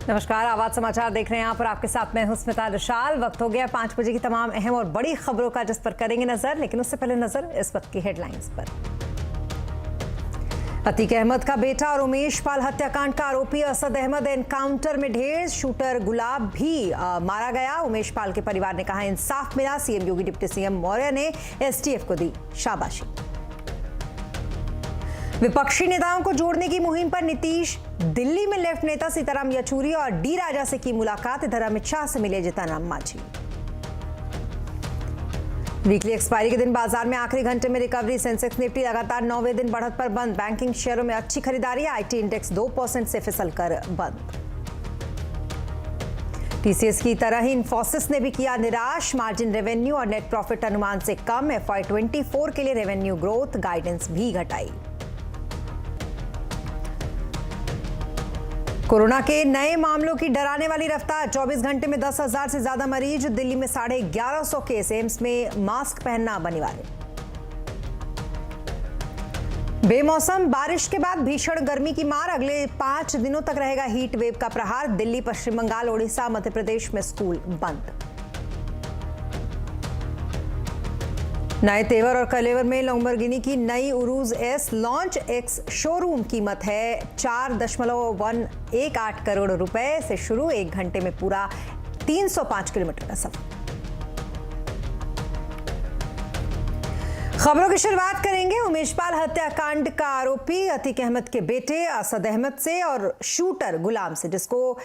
नमस्कार, आवाज समाचार देख रहे हैं। यहाँ पर आपके साथ मैं हूं स्मिता विशाल। वक्त हो गया 5 बजे की तमाम अहम और बड़ी खबरों का, जिस पर करेंगे नजर। लेकिन उससे पहले नजर इस वक्त की हेडलाइंस पर। अतीक अहमद का बेटा और उमेश पाल हत्याकांड का आरोपी असद अहमद एनकाउंटर में ढेर। शूटर गुलाब भी मारा गया। उमेश पाल के परिवार ने कहा इंसाफ मिला। सीएम योगी डिप्टी सीएम मौर्य ने एसटीएफ को दी शाबाशी। विपक्षी नेताओं को जोड़ने की मुहिम पर नीतीश। दिल्ली में लेफ्ट नेता सीताराम येचुरी और डी राजा से की मुलाकात। इधर अमित शाह से मिले जीतनराम मांझी। वीकली एक्सपायरी के दिन बाजार में आखिरी घंटे में रिकवरी। सेंसेक्स निफ्टी लगातार 9वें दिन बढ़त पर बंद। बैंकिंग शेयरों में अच्छी खरीदारी। आईटी इंडेक्स 2% से फिसल कर बंद। टीसीएस की तरह ही इन्फोसिस ने भी किया निराश। मार्जिन, रेवेन्यू और नेट प्रॉफिट अनुमान से कम। FY24 के लिए रेवेन्यू ग्रोथ गाइडेंस भी घटाई। कोरोना के नए मामलों की डराने वाली रफ्तार। 24 घंटे में 10,000 से ज्यादा मरीज। दिल्ली में 1150 केस। एम्स में मास्क पहनना अनिवार्य। बेमौसम बारिश के बाद भीषण गर्मी की मार। अगले 5 दिनों तक रहेगा हीट वेव का प्रहार। दिल्ली, पश्चिम बंगाल, ओडिशा, मध्य प्रदेश में स्कूल बंद। नए तेवर और कलेवर में लैम्बोर्गिनी की नई उरूज एस लॉन्च। एक्स शोरूम कीमत है 4.118 करोड़ रुपए से शुरू। 1 घंटे में पूरा 305 किलोमीटर का सफर। खबरों की शुरुआत करेंगे उमेश पाल हत्याकांड का आरोपी अतीक अहमद के बेटे असद अहमद से और शूटर गुलाम से, जिसको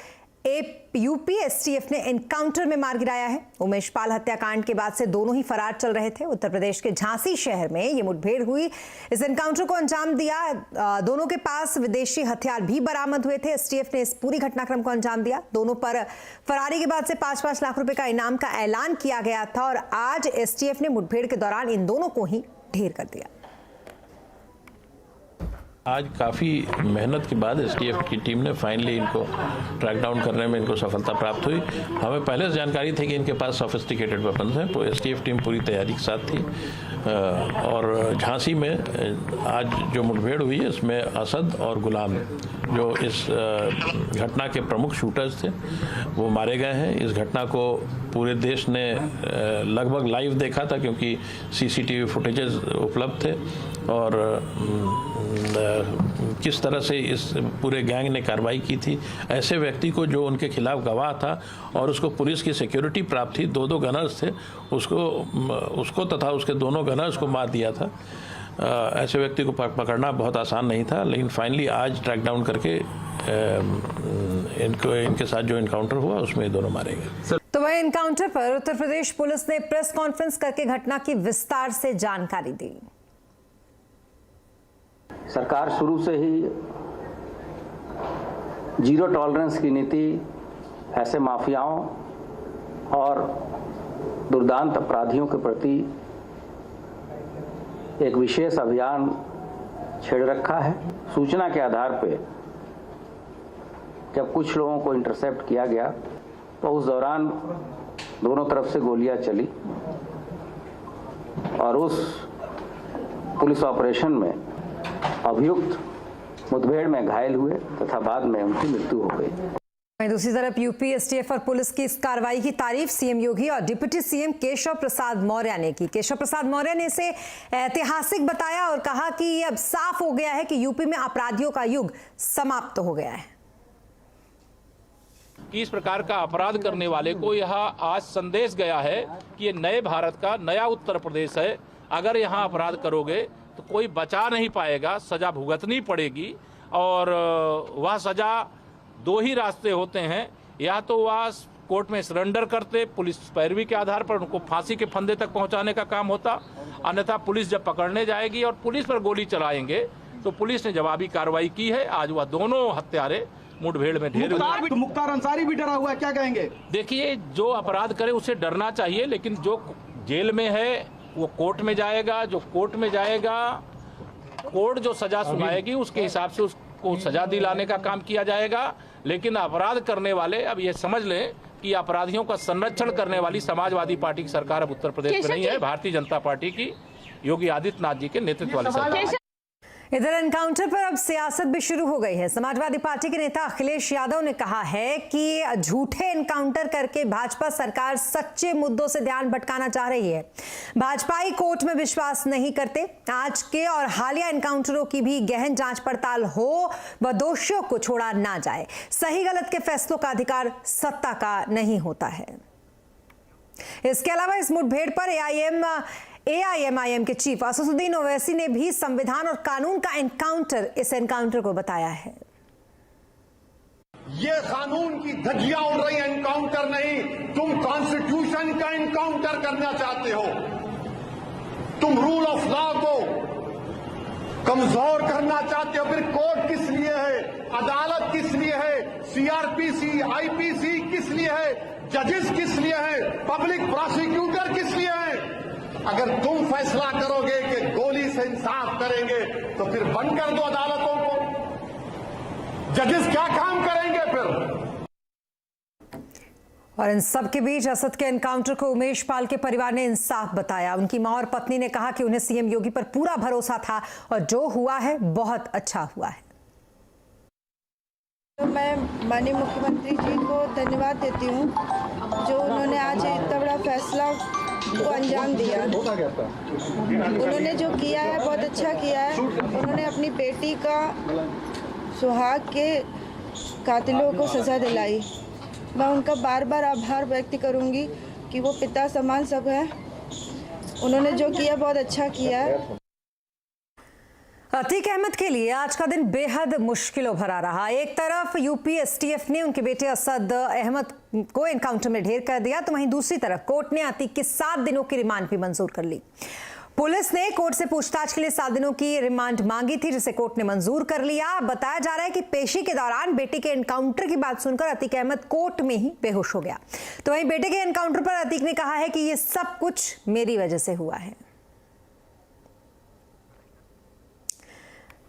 यूपी एसटीएफ ने एनकाउंटर में मार गिराया है। उमेश पाल हत्याकांड के बाद से दोनों ही फरार चल रहे थे। उत्तर प्रदेश के झांसी शहर में ये मुठभेड़ हुई। इस एनकाउंटर को अंजाम दिया। दोनों के पास विदेशी हथियार भी बरामद हुए थे। एसटीएफ ने इस पूरी घटनाक्रम को अंजाम दिया। दोनों पर फरारी के बाद से 5-5 लाख रुपए का इनाम का ऐलान किया गया था और आज एसटीएफ ने मुठभेड़ के दौरान इन दोनों को ही ढेर कर दिया। आज काफ़ी मेहनत के बाद एसटीएफ की टीम ने फाइनली इनको ट्रैक डाउन करने में इनको सफलता प्राप्त हुई। हमें पहले से जानकारी थी कि इनके पास सोफिस्टिकेटेड वेपन्स हैं, तो एसटीएफ टीम पूरी तैयारी के साथ थी। और झांसी में आज जो मुठभेड़ हुई है, इसमें असद और गुलाम, जो इस घटना के प्रमुख शूटर्स थे, वो मारे गए हैं। इस घटना को पूरे देश ने लगभग लाइव देखा था, क्योंकि सीसीटीवी फुटेजेस उपलब्ध थे। और किस तरह से इस पूरे गैंग ने कार्रवाई की थी। ऐसे व्यक्ति को जो उनके खिलाफ गवाह था और उसको पुलिस की सिक्योरिटी प्राप्त थी, 2 गनर्स थे, उसको तथा उसके दोनों गनर्स को मार दिया था। ऐसे व्यक्ति को पकड़ना बहुत आसान नहीं था, लेकिन फाइनली आज ट्रैक डाउन करके इनके साथ जो इनकाउंटर हुआ उसमें दोनों मारे गए। तो वह इनकाउंटर पर उत्तर प्रदेश पुलिस ने प्रेस कॉन्फ्रेंस करके घटना की विस्तार से जानकारी दी। सरकार शुरू से ही जीरो टॉलरेंस की नीति ऐसे माफियाओं और दुर्दांत अपराधियों के प्रति एक विशेष अभियान छेड़ रखा है। सूचना के आधार पे जब कुछ लोगों को इंटरसेप्ट किया गया, तो उस दौरान दोनों तरफ से गोलियां चली और उस पुलिस ऑपरेशन में अभियुक्त मुठभेड़ में घायल हुए तथा बाद में उनकी मृत्यु हो गई। दूसरी तरफ यूपी एसटीएफ और पुलिस की इस कार्रवाई की तारीफ सीएम योगी और डिप्टी सीएम केशव प्रसाद मौर्य ने की। केशव प्रसाद मौर्य ने इसे ऐतिहासिक बताया और कहा कि अब साफ हो गया है कि यूपी में अपराधियों का युग समाप्त हो गया है। इस प्रकार का अपराध करने वाले को यहाँ आज संदेश गया है कि ये नए भारत का नया उत्तर प्रदेश है। अगर यहाँ अपराध करोगे तो कोई बचा नहीं पाएगा, सजा भुगतनी पड़ेगी। और वह सजा 2 ही रास्ते होते हैं, या तो वह कोर्ट में सरेंडर करते, पुलिस पैरवी के आधार पर उनको फांसी के फंदे तक पहुंचाने का काम होता, अन्यथा पुलिस जब पकड़ने जाएगी और पुलिस पर गोली चलाएंगे तो पुलिस ने जवाबी कार्रवाई की है। आज वह दोनों हत्यारे मुठभेड़ में ढेर हुए। तो मुख्तार अंसारी भी डरा हुआ है, क्या कहेंगे? देखिए, जो अपराध करे उसे डरना चाहिए, लेकिन जो जेल में है वो कोर्ट में जाएगा। जो कोर्ट में जाएगा, कोर्ट जो सजा सुनाएगी उसके हिसाब से उसको सजा दिलाने का काम किया जाएगा। लेकिन अपराध करने वाले अब ये समझ लें कि अपराधियों का संरक्षण करने वाली समाजवादी पार्टी की सरकार अब उत्तर प्रदेश में नहीं है, भारतीय जनता पार्टी की योगी आदित्यनाथ जी के नेतृत्व वाली सरकार। इधर एनकाउंटर पर अब सियासत भी शुरू हो गई है। समाजवादी पार्टी के नेता अखिलेश यादव ने कहा है कि झूठे एनकाउंटर करके भाजपा सरकार सच्चे मुद्दों से ध्यान भटकाना चाह रही है। भाजपाई कोर्ट में विश्वास नहीं करते। आज के और हालिया एनकाउंटरों की भी गहन जांच पड़ताल हो व दोषियों को छोड़ा ना जाए। सही गलत के फैसलों का अधिकार सत्ता का नहीं होता है। इसके अलावा इस मुठभेड़ पर एआईएमआईएम के चीफ असदुद्दीन ओवैसी ने भी संविधान और कानून का एनकाउंटर इस एनकाउंटर को बताया है। ये कानून की धज्जियां उड़ रही, एनकाउंटर नहीं। तुम कॉन्स्टिट्यूशन का एनकाउंटर करना चाहते हो। तुम रूल ऑफ लॉ को कमजोर करना चाहते हो। फिर कोर्ट किस लिए है, अदालत किस लिए है, सीआरपीसी, आईपीसी किस लिए है, जजेस किस लिए है, पब्लिक प्रोसिक्यूटर किस लिए है? अगर तुम फैसला करोगे कि गोली से इंसाफ करेंगे तो फिर बंद कर दो अदालतों को। जजेस क्या काम करेंगे फिर? और इन सब के बीच असद के एनकाउंटर को उमेश पाल के परिवार ने इंसाफ बताया। उनकी मां और पत्नी ने कहा कि उन्हें सीएम योगी पर पूरा भरोसा था और जो हुआ है बहुत अच्छा हुआ है। तो मैं माननीय मुख्यमंत्री जी को धन्यवाद देती हूँ जो उन्होंने आज इतना बड़ा फैसला को अंजाम दिया। उन्होंने जो किया है बहुत अच्छा किया है। उन्होंने अपनी बेटी का सुहाग के कातिलों को सजा दिलाई। मैं उनका बार बार आभार व्यक्त करूंगी कि वो पिता समान सब है। उन्होंने जो किया बहुत अच्छा किया है। अतीक अहमद के लिए आज का दिन बेहद मुश्किलों भरा रहा। एक तरफ यूपी एसटीएफ ने उनके बेटे असद अहमद को एनकाउंटर में ढेर कर दिया, तो वहीं दूसरी तरफ कोर्ट ने अतीक के 7 दिनों की रिमांड भी मंजूर कर ली। पुलिस ने कोर्ट से पूछताछ के लिए 7 दिनों की रिमांड मांगी थी, जिसे कोर्ट ने मंजूर कर लिया। बताया जा रहा है कि पेशी के दौरान बेटे के एनकाउंटर की बात सुनकर अतीक अहमद कोर्ट में ही बेहोश हो गया। तो वहीं बेटे के एनकाउंटर पर अतीक ने कहा है कि यह सब कुछ मेरी वजह से हुआ है।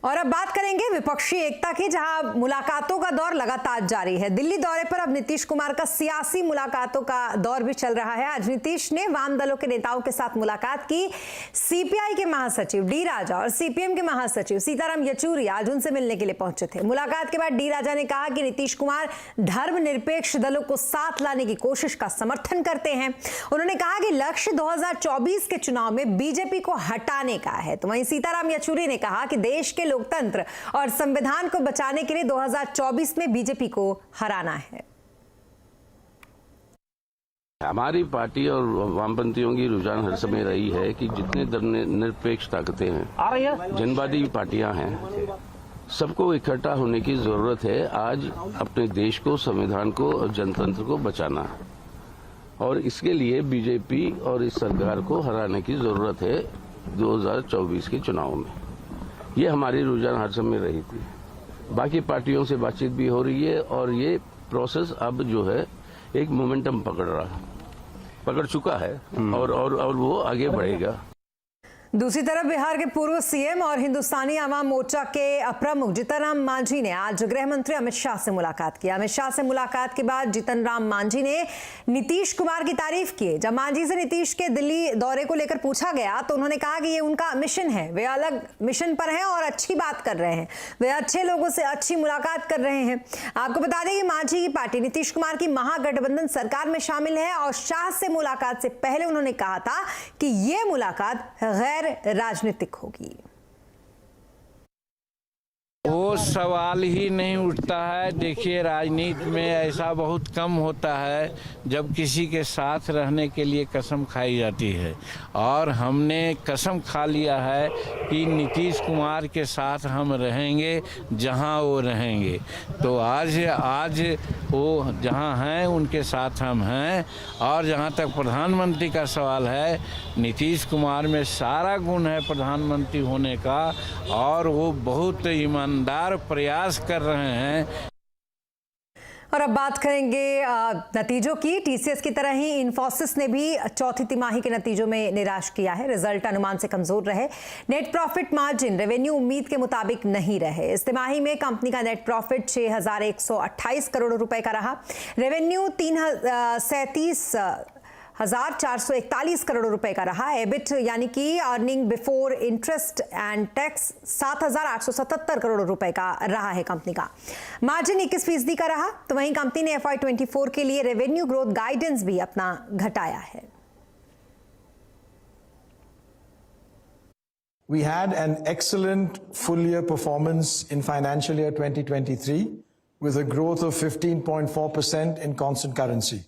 और अब बात करेंगे विपक्षी एकता की, जहां मुलाकातों का दौर लगातार जारी है। दिल्ली दौरे पर अब नीतीश कुमार का सियासी मुलाकातों का दौर भी चल रहा है। आज नीतीश ने वाम दलों के नेताओं के साथ मुलाकात की। सीपीआई के महासचिव डी राजा और सीपीएम के महासचिव सीताराम येचुरी आज उनसे मिलने के लिए पहुंचे थे। मुलाकात के बाद डी राजा ने कहा कि नीतीश कुमार धर्मनिरपेक्ष दलों को साथ लाने की कोशिश का समर्थन करते हैं। उन्होंने कहा कि लक्ष्य 2024 के चुनाव में बीजेपी को हटाने का है। तो वहीं सीताराम येचुरी ने कहा कि देश के लोकतंत्र और संविधान को बचाने के लिए 2024 में बीजेपी को हराना है। हमारी पार्टी और वामपंथियों की रुझान हर समय रही है कि जितने धर्मनिरपेक्ष ताकतें हैं, जनवादी पार्टियां हैं, सबको इकट्ठा होने की जरूरत है। आज अपने देश को, संविधान को और जनतंत्र को बचाना, और इसके लिए बीजेपी और इस सरकार को हराने की जरूरत है 2024 के चुनाव में। ये हमारी रुझान हर समय रही थी। बाकी पार्टियों से बातचीत भी हो रही है और ये प्रोसेस अब जो है एक मोमेंटम पकड़ चुका है और वो आगे बढ़ेगा। दूसरी तरफ बिहार के पूर्व सीएम और हिंदुस्तानी आवाम मोर्चा के प्रमुख जीतन राम मांझी ने आज गृह मंत्री अमित शाह से मुलाकात की। अमित शाह से मुलाकात के बाद जीतन राम मांझी ने नीतीश कुमार की तारीफ की। जब मांझी से नीतीश के दिल्ली दौरे को लेकर पूछा गया तो उन्होंने कहा कि ये उनका मिशन है, वे अलग मिशन पर हैं और अच्छी बात कर रहे हैं, वे अच्छे लोगों से अच्छी मुलाकात कर रहे हैं। आपको बता दें कि मांझी की पार्टी नीतीश कुमार की महागठबंधन सरकार में शामिल है और शाह से मुलाकात से पहले उन्होंने कहा था कि ये मुलाकात गैर राजनीतिक होगी। वो सवाल ही नहीं उठता है। देखिए, राजनीति में ऐसा बहुत कम होता है जब किसी के साथ रहने के लिए कसम खाई जाती है, और हमने कसम खा लिया है कि नीतीश कुमार के साथ हम रहेंगे जहां वो रहेंगे। तो आज वो जहां हैं उनके साथ हम हैं। और जहां तक प्रधानमंत्री का सवाल है, नीतीश कुमार में सारा गुण है प्रधानमंत्री होने का, और वो बहुत ईमानदार प्रयास कर रहे हैं। और अब बात करेंगे नतीजों की। टीसीएस की तरह ही इन्फोसिस ने भी चौथी तिमाही के नतीजों में निराश किया है। रिजल्ट अनुमान से कमजोर रहे। नेट प्रॉफिट मार्जिन रेवेन्यू उम्मीद के मुताबिक नहीं रहे। इस तिमाही में कंपनी का नेट प्रॉफिट 6,128 करोड़ रुपए का रहा। रेवेन्यू 37 16,441 करोड़ रुपए का रहा। एबिट यानी कि earning before interest and tax 7,877 crore रुपए का रहा है कंपनी का। मार्जिन 21% का रहा। तो वहीं कंपनी ने FY24 के लिए रेवेन्यू ग्रोथ गाइडेंस भी अपना घटाया है। We had an excellent full-year performance in financial year 2023 with a growth of 15.4% in constant currency.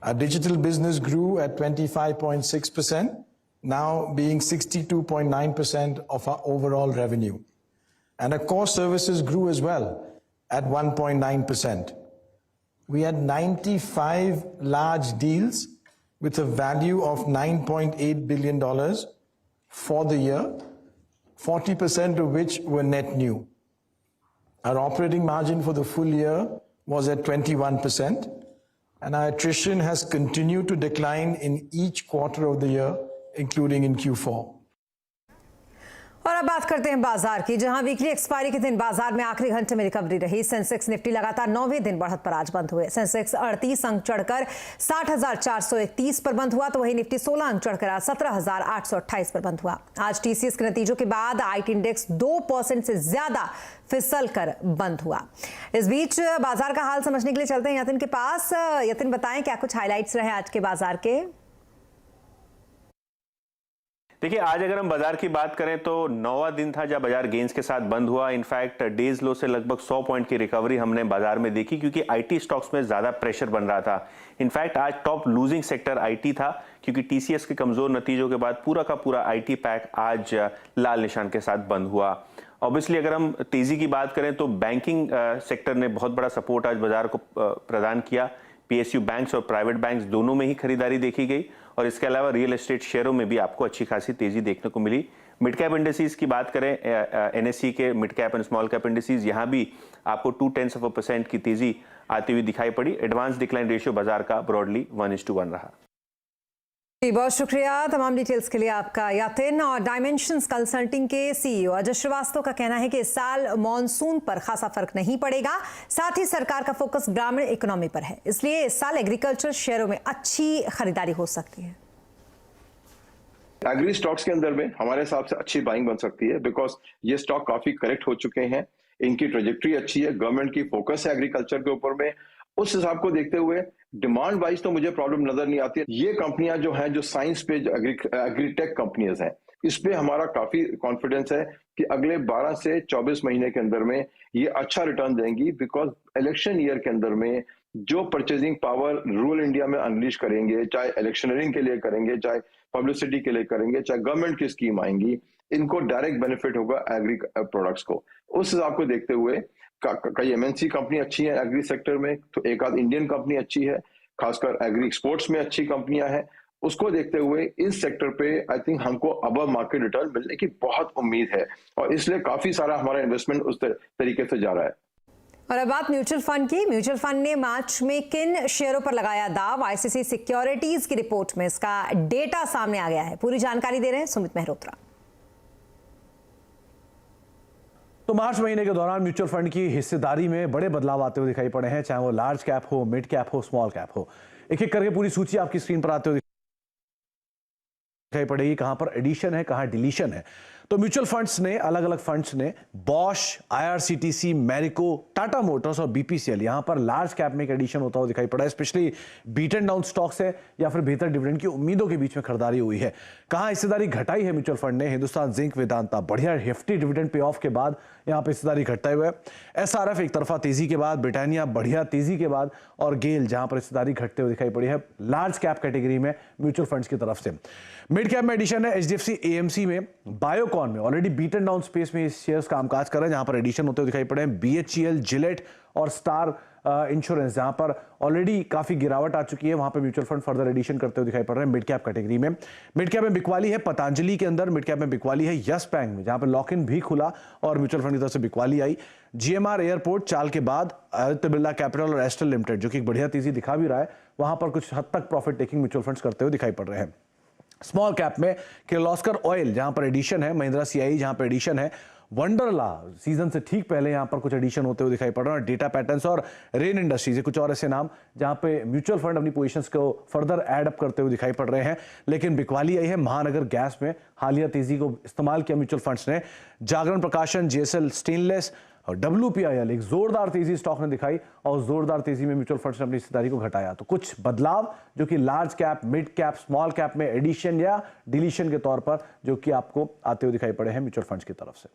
Our digital business grew at 25.6%, now being 62.9% of our overall revenue. And our core services grew as well at 1.9%. We had 95 large deals with a value of $9.8 billion for the year, 40% of which were net new. Our operating margin for the full year was at 21%, and our attrition has continued to decline in each quarter of the year, including in Q4. और अब बात करते हैं बाजार की, जहां weekly expiry के दिन बाजार में आखिरी घंटे में रिकवरी रही। सेंसेक्स निफ्टी लगातार 9वें दिन बढ़त पर आज बंद हुए। सेंसेक्स 38 अंक चढ़कर 60,431 पर बंद हुआ, तो वहीं निफ्टी 16 अंक चढ़कर आज 17,828 पर बंद हुआ। आज टीसीएस के नतीजों के बाद आईटी इंडेक्स 2% से ज्यादा फिसल कर बंद हुआ। इस बीच बाजार का हाल समझने के लिए चलते हैं यतिन के पास। यतिन, बताएं क्या कुछ हाईलाइट्स रहे आज के बाजार के? देखिए, आज अगर हम बाजार की बात करें तो 9वां दिन था जब बाजार गेंस के साथ बंद हुआ। इनफैक्ट डेज लो से लगभग 100 पॉइंट की रिकवरी हमने बाजार में देखी, क्योंकि आईटी स्टॉक्स में ज्यादा प्रेशर बन रहा था। इनफैक्ट आज टॉप लूजिंग सेक्टर आईटी था, क्योंकि टीसीएस के कमजोर नतीजों के बाद पूरा का पूरा आईटी पैक आज लाल निशान के साथ बंद हुआ। ऑब्वियसली अगर हम तेजी की बात करें तो बैंकिंग सेक्टर ने बहुत बड़ा सपोर्ट आज बाजार को प्रदान किया। पीएसयू बैंक्स और प्राइवेट बैंक्स दोनों में ही खरीदारी देखी गई, और इसके अलावा रियल एस्टेट शेयरों में भी आपको अच्छी खासी तेजी देखने को मिली। मिड कैप इंडेक्सेस की बात करें, एनएसई के mid cap and small cap indexes, यहां भी आपको 0.2% की तेजी आती हुई दिखाई पड़ी। एडवांस डिक्लाइन रेशियो बाजार का ब्रॉडली 1:1 रहा। बहुत शुक्रिया तमाम डिटेल्स के लिए आपका यतिन। और डायमेंशंस कंसल्टिंग के सीईओ अजय श्रीवास्तव का कहना है कि इस साल मॉनसून पर खासा फर्क नहीं पड़ेगा, साथ ही सरकार का फोकस ग्रामीण इकोनॉमी पर है, इसलिए इस साल एग्रीकल्चर शेयरों में अच्छी खरीदारी हो सकती है। एग्री स्टॉक्स के अंदर में हमारे हिसाब से अच्छी बाइंग बन सकती है, बिकॉज ये स्टॉक काफी करेक्ट हो चुके हैं, इनकी ट्रेजेक्ट्री अच्छी है, गवर्नमेंट की फोकस है एग्रीकल्चर के ऊपर में। उस हिसाब को देखते हुए डिमांड वाइज तो मुझे प्रॉब्लम नजर नहीं आती है। ये कंपनियां जो हैं, जो साइंस पे एग्रीटेक कंपनियां हैं, इस पे हमारा काफी कॉन्फिडेंस है कि अगले 12 से 24 महीने के अंदर में ये अच्छा रिटर्न देंगी, बिकॉज इलेक्शन ईयर के अंदर में जो परचेजिंग पावर रूरल इंडिया में अनलीश करेंगे, चाहे इलेक्शनरिंग के लिए करेंगे, चाहे पब्लिसिटी के लिए करेंगे, चाहे गवर्नमेंट की स्कीम आएंगी, इनको डायरेक्ट बेनिफिट होगा एग्री प्रोडक्ट्स को। उस हिसाब को देखते हुए कई एमएनसी कंपनी अच्छी है एग्री सेक्टर में, तो एक आध इंडियन कंपनी अच्छी है, खासकर एग्री एक्सपोर्ट्स में अच्छी कंपनियां हैं। उसको देखते हुए इस सेक्टर पे आई थिंक हमको अबव मार्केट रिटर्न मिलने की बहुत उम्मीद है, और इसलिए काफी सारा हमारा इन्वेस्टमेंट उस तरीके से जा रहा है। और अब बात म्यूचुअल फंड की। म्यूचुअल फंड ने मार्च में किन शेयरों पर लगाया दाव? आईसीसी सिक्योरिटीज की रिपोर्ट में इसका डेटा सामने आ गया है। पूरी जानकारी दे रहे हैं सुमित मेहरोत्रा। तो मार्च महीने के दौरान म्यूचुअल फंड की हिस्सेदारी में बड़े बदलाव आते हुए दिखाई पड़े हैं, चाहे वो लार्ज कैप हो, मिड कैप हो, स्मॉल कैप हो। एक एक करके पूरी सूची आपकी स्क्रीन पर आते हुए दिखाई पड़ेगी, कहां पर एडिशन है, कहां डिलीशन है। तो म्यूचुअल फंड्स ने, अलग अलग फंड्स ने Bosch, IRCTC, Marico, Tata Motors और बीपीसीएल, यहां पर लार्ज कैप में एक एडिशन होता हुआ दिखाई पड़ा है। स्पेशली बीटन डाउन स्टॉक्स है या फिर बेहतर डिविडेंड की उम्मीदों के बीच में खरीदारी हुई है। कहां हिस्सेदारी घटाई है म्यूचुअल फंड ने? हिंदुस्तान जिंक, वेदांता, बढ़िया हेफ्टी डिविडेंड पे ऑफ के बाद यहां पर हिस्सेदारी घटता हुआ है। एसआरएफ एक तरफा तेजी के बाद, ब्रिटानिया बढ़िया तेजी के बाद, और गेल जहां पर हिस्सेदारी घटते हुए दिखाई पड़ी है लार्ज कैप कैटेगरी में म्यूचुअल फंड्स की तरफ से। मिड कैप में एडिशन है एचडीएफसी एएमसी में, बायोकॉन में ऑलरेडी बीटन डाउन स्पेस में शेयर्स कामकाज कर रहे हैं, जहां पर एडिशन होते हुए दिखाई पड़े हैं। बीएचईएल, जिलेट और स्टार इंश्योरेंस, जहां पर ऑलरेडी काफी गिरावट आ चुकी है, वहां पर म्यूचुअल फंड फर्दर एडिशन करते हुए दिखाई पड़ रहे हैं मिड कैप कैटेगरी में। मिड कैप में बिकवाली है पतंजलि के अंदर, मिड कैप में बिकवाली है यस बैंक में, जहां पर लॉक इन भी खुला और म्यूचुअल फंड की तरफ से बिकवाली आई। जीएमआर एयरपोर्ट चाल के बाद, आदित्य बिरला कैपिटल और एस्ट्रल लिमिटेड, जो कि एक बढ़िया तेजी दिखा भी रहा है, वहां पर कुछ हद तक प्रॉफिट टेकिंग म्यूचुअल फंड्स करते हुए दिखाई पड़ रहे हैं। स्मॉल कैप में किर्लोस्कर ऑयल जहां पर एडिशन है, महिंद्रा सीआई जहां पर एडिशन है, वंडरला सीजन से ठीक पहले यहां पर कुछ एडिशन होते हुए दिखाई पड़ रहे हैं। डेटा पैटर्न्स और रेन इंडस्ट्रीज, कुछ और ऐसे नाम जहां पे म्यूचुअल फंड अपनी पोजीशंस को फर्दर एड अप करते हुए दिखाई पड़ रहे हैं। लेकिन बिकवाली आई है महानगर गैस में, हालिया तेजी को इस्तेमाल किया म्यूचुअल फंड्स ने। जागरण प्रकाशन, जेएसएल स्टेनलेस और WPIL एक जोरदार तेजी स्टॉक ने दिखाई और जोरदार तेजी में म्यूचुअल फंड्स ने अपनी हिस्सेदारी को घटाया। तो कुछ बदलाव जो कि large cap, mid cap, small cap में एडिशन या डिलीशन के तौर पर जो कि आपको आते हुए दिखाई पड़े हैं म्यूचुअल फंड्स की तरफ से।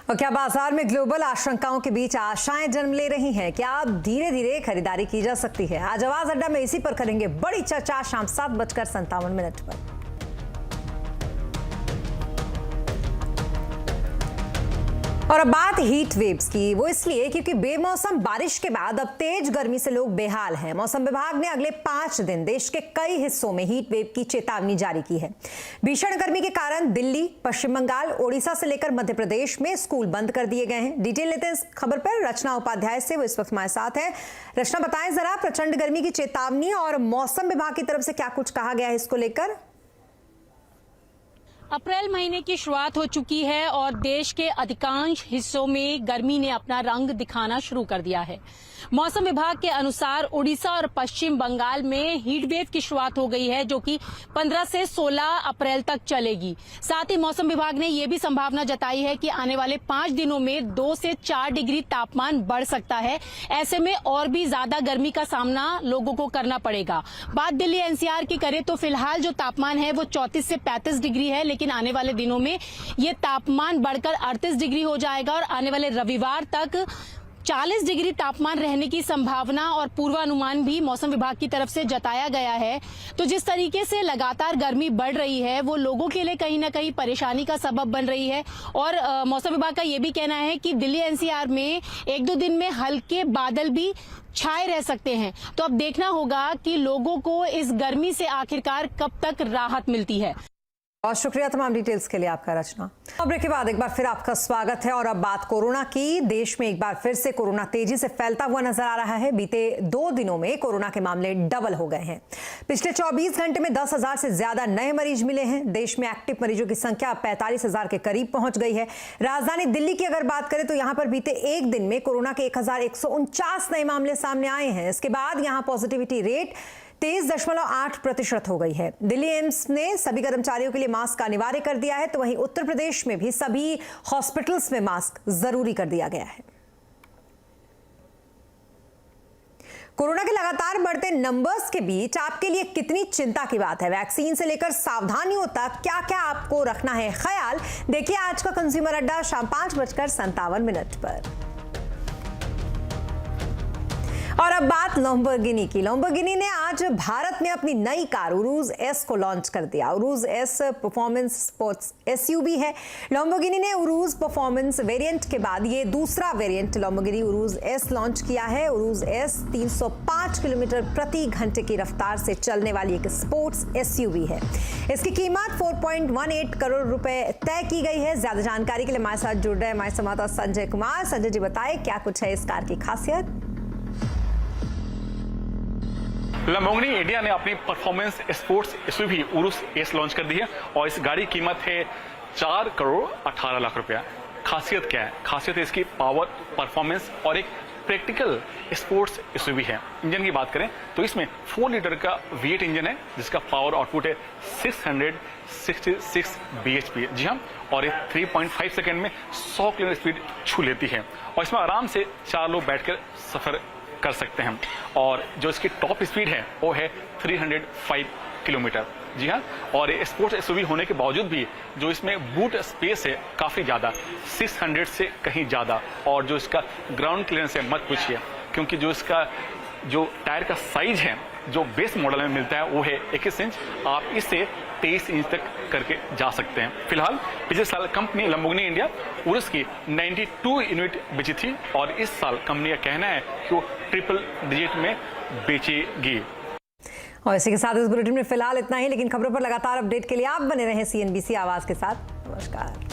और क्या बाजार में ग्लोबल आशंकाओं के बीच आशाएं जन्म ले रही हैं? क्या अब धीरे धीरे खरीदारी की जा सकती है? आज आवाज अड्डा में इसी पर करेंगे बड़ी चर्चा शाम 7:57 पर। और अब बात हीट वेव्स की, वो इसलिए क्योंकि बेमौसम बारिश के बाद अब तेज गर्मी से लोग बेहाल हैं। मौसम विभाग ने अगले 5 दिन देश के कई हिस्सों में हीट वेव की चेतावनी जारी की है। भीषण गर्मी के कारण दिल्ली, पश्चिम बंगाल, ओडिशा से लेकर मध्य प्रदेश में स्कूल बंद कर दिए गए हैं। डिटेल लेते हैं इस खबर पर रचना उपाध्याय से, वो इस वक्त हमारे साथ है। रचना, बताएं जरा, प्रचंड गर्मी की चेतावनी और मौसम विभाग की तरफ से क्या कुछ कहा गया है इसको लेकर? अप्रैल महीने की शुरुआत हो चुकी है और देश के अधिकांश हिस्सों में गर्मी ने अपना रंग दिखाना शुरू कर दिया है। मौसम विभाग के अनुसार उड़ीसा और पश्चिम बंगाल में हीट वेव की शुरुआत हो गई है, जो कि 15 से 16 अप्रैल तक चलेगी। साथ ही मौसम विभाग ने यह भी संभावना जताई है कि आने वाले 5 दिनों में 2 से 4 डिग्री तापमान बढ़ सकता है। ऐसे में और भी ज्यादा गर्मी का सामना लोगों को करना पड़ेगा। बात दिल्ली NCR की करें तो फिलहाल जो तापमान है वो 34 से 35 डिग्री है, लेकिन आने वाले दिनों में ये तापमान बढ़कर 38 डिग्री हो जाएगा और आने वाले रविवार तक 40 डिग्री तापमान रहने की संभावना और पूर्वानुमान भी मौसम विभाग की तरफ से जताया गया है। तो जिस तरीके से लगातार गर्मी बढ़ रही है वो लोगों के लिए कहीं ना कहीं परेशानी का सबब बन रही है। और मौसम विभाग का ये भी कहना है कि दिल्ली NCR में 1-2 दिन में हल्के बादल भी छाए रह सकते हैं। तो अब देखना होगा कि लोगों को इस गर्मी से आखिरकार कब तक राहत मिलती है। बहुत शुक्रिया तमाम डिटेल्स के लिए आपका रचना। ब्रेक के बाद एक बार फिर आपका स्वागत है और अब बात कोरोना की। देश में एक बार फिर से कोरोना तेजी से फैलता हुआ नजर आ रहा है। बीते 2 दिनों में कोरोना के मामले डबल हो गए हैं। पिछले 24 घंटे में 10,000 से ज्यादा नए मरीज मिले हैं। देश में एक्टिव मरीजों की संख्या 45,000 के करीब पहुंच गई है। राजधानी दिल्ली की अगर बात करें तो यहां पर बीते एक दिन में कोरोना के 1,149 नए मामले सामने आए हैं। इसके बाद यहां पॉजिटिविटी रेट 23.8% हो गई है। दिल्ली एम्स ने सभी कर्मचारियों के लिए मास्क अनिवार्य कर दिया है, तो वहीं उत्तर प्रदेश में भी सभी हॉस्पिटल्स में मास्क जरूरी कर दिया गया है। कोरोना के लगातार बढ़ते नंबर्स के बीच आपके लिए कितनी चिंता की बात है? वैक्सीन से लेकर सावधानियों तक क्या क्या आपको रखना है ख्याल? देखिए आज का कंज्यूमर अड्डा शाम 5:57 पर। और अब बात लैम्बोर्गिनी की। लैम्बोर्गिनी ने आज भारत में अपनी नई कार उरूज S को लॉन्च कर दिया। उरूज S परफॉर्मेंस स्पोर्ट्स SUV है। लैम्बोर्गिनी ने उरूज परफॉर्मेंस वेरिएंट के बाद ये दूसरा वेरिएंट लैम्बोर्गिनी उरूज S लॉन्च किया है। उरूज S 305 किलोमीटर प्रति घंटे की रफ्तार से चलने वाली एक स्पोर्ट्स SUV है। इसकी कीमत 4.18 करोड़ रुपए तय की गई है। ज्यादा जानकारी के लिए हमारे साथ जुड़ रहे हमारे संवाददाता संजय कुमार। संजय जी, बताए क्या कुछ है इस कार की खासियत? लैम्बोर्गिनी इंडिया ने अपनी परफॉर्मेंस स्पोर्ट्स SUV उरूज S लॉन्च कर दी है और इस गाड़ी की कीमत है 4 करोड़ 18 लाख रुपया। खासियत क्या है? खासियत है इसकी पावर, परफॉर्मेंस और एक प्रैक्टिकल स्पोर्ट्स SUV है। इंजन की बात करें तो इसमें 4 लीटर का V8 इंजन है जिसका पावर आउटपुट है 666 bhp। जी हाँ, और ये 3.5 सेकेंड में 100 किलोमीटर स्पीड छू लेती है और इसमें आराम से 4 लोग बैठकर सफर कर सकते हैं। और जो इसकी टॉप स्पीड है वो है 305 किलोमीटर। जी हाँ, और स्पोर्ट्स SUV होने के बावजूद भी जो इसमें बूट स्पेस है काफी ज्यादा, 600 से कहीं ज्यादा। और जो इसका ग्राउंड क्लियरेंस है मत पूछिए, क्योंकि जो इसका जो टायर का साइज है जो बेस मॉडल में मिलता है वो है 21 इंच। आप इससे 23 इंच तक करके जा सकते हैं। फिलहाल पिछले साल कंपनी लैम्बोर्गिनी इंडिया उरूज की 92 यूनिट बेची थी और इस साल कंपनी का कहना है कि वो ट्रिपल डिजिट में बेचेगी। और इसी के साथ इस बुलेटिन में फिलहाल इतना ही, लेकिन खबरों पर लगातार अपडेट के लिए आप बने रहें CNBC आवाज के साथ। नमस्कार।